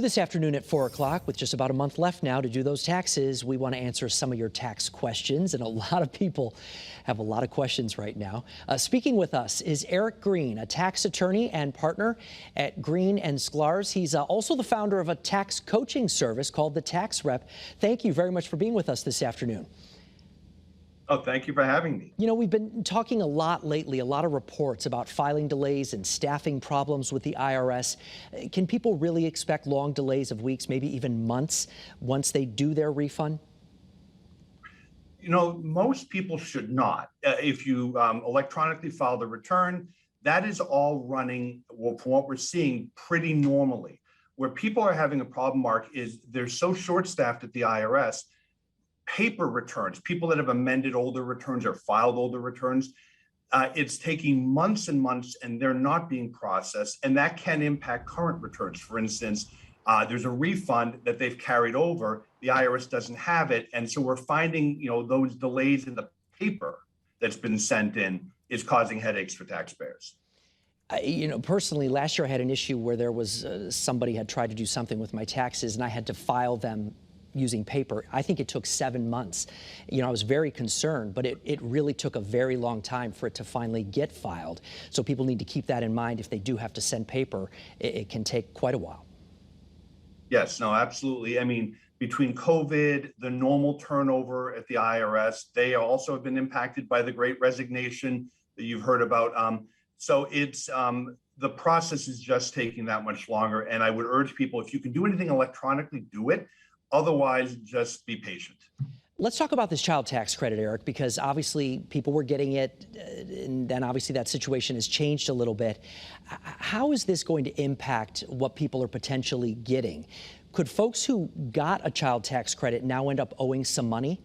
This afternoon at 4 o'clock, with just about a month left now to do those taxes, we want to answer some of your tax questions, and a lot of people have a lot of questions right now. Speaking with us is Eric Green, a tax attorney and partner at Green and Sklarz. He's also the founder of a tax coaching service called The Tax Rep. Thank you very much for being with us this afternoon. Oh, thank you for having me. You know, we've been talking a lot lately, a lot of reports about filing delays and staffing problems with the IRS. Can people really expect long delays of weeks, maybe even months, once they do their refund? You know, most people should not. If you electronically file the return, that is all running, well, from what we're seeing, pretty normally. Where people are having a problem, Mark, is they're so short-staffed at the IRS. Paper returns, people that have amended older returns or filed older returns, it's taking months and months and they're not being processed, and that can impact current returns. For instance, there's a refund that they've carried over, the IRS doesn't have it, and so we're finding, those delays in the paper that's been sent in is causing headaches for taxpayers. Personally, last year I had an issue where there was somebody had tried to do something with my taxes and I had to file them using paper. I think it took 7 months. I was very concerned, but it really took a very long time for it to finally get filed. So people need to keep that in mind. If they do have to send paper, it can take quite a while. Yes, no, absolutely. I mean, between COVID, the normal turnover at the IRS, they also have been impacted by the Great Resignation that you've heard about. So it's the process is just taking that much longer. And I would urge people, if you can do anything electronically, do it. Otherwise, just be patient. Let's talk about this child tax credit, Eric, because obviously people were getting it, and then obviously that situation has changed a little bit. How is this going to impact what people are potentially getting? Could folks who got a child tax credit now end up owing some money?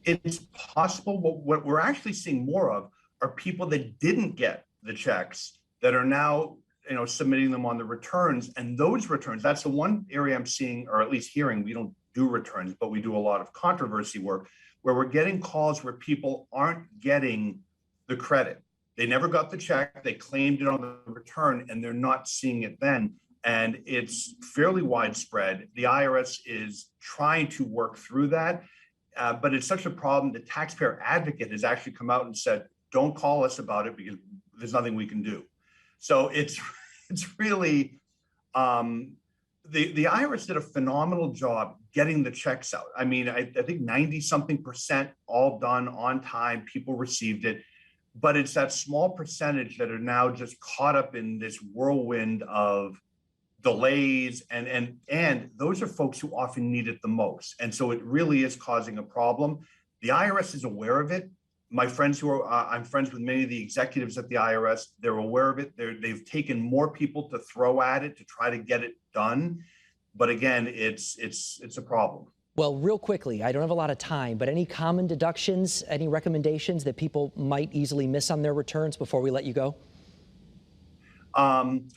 It's possible. What we're actually seeing more of are people that didn't get the checks that are now submitting them on the returns. And those returns, that's the one area I'm seeing, or at least hearing. We don't do returns, but we do a lot of controversy work where we're getting calls where people aren't getting the credit. They never got the check, they claimed it on the return, and they're not seeing it then. And it's fairly widespread. The IRS is trying to work through that, but it's such a problem. The taxpayer advocate has actually come out and said, don't call us about it because there's nothing we can do. So it's really, the IRS did a phenomenal job getting the checks out. I mean, I think 90-something% all done on time, people received it, but it's that small percentage that are now just caught up in this whirlwind of delays, and those are folks who often need it the most. And so it really is causing a problem. The IRS is aware of it. My friends who are, I'm friends with many of the executives at the IRS, they're aware of it. They've taken more people to throw at it to try to get it done. But again, it's a problem. Well, real quickly, I don't have a lot of time, but any common deductions, any recommendations that people might easily miss on their returns before we let you go? I'm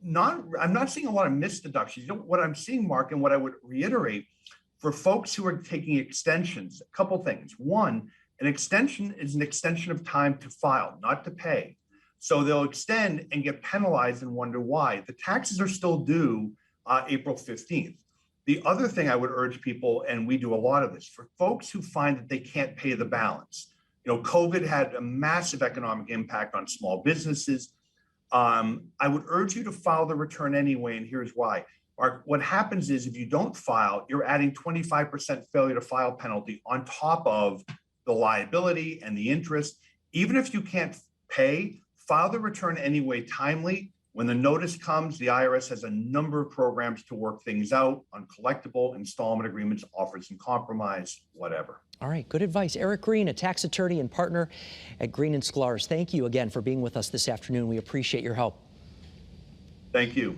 not seeing a lot of missed deductions. What I'm seeing, Mark, and what I would reiterate for folks who are taking extensions, a couple things. One, an extension is an extension of time to file, not to pay. So they'll extend and get penalized and wonder why. The taxes are still due April 15th. The other thing I would urge people, and we do a lot of this, for folks who find that they can't pay the balance. COVID had a massive economic impact on small businesses. I would urge you to file the return anyway, and here's why. Mark, what happens is if you don't file, you're adding 25% failure to file penalty on top of the liability and the interest. Even if you can't pay, file the return anyway timely. When the notice comes, the IRS has a number of programs to work things out on collectible installment agreements, offers and compromise, whatever. All right, good advice. Eric Green, a tax attorney and partner at Green and Sklarz. Thank you again for being with us this afternoon. We appreciate your help. Thank you.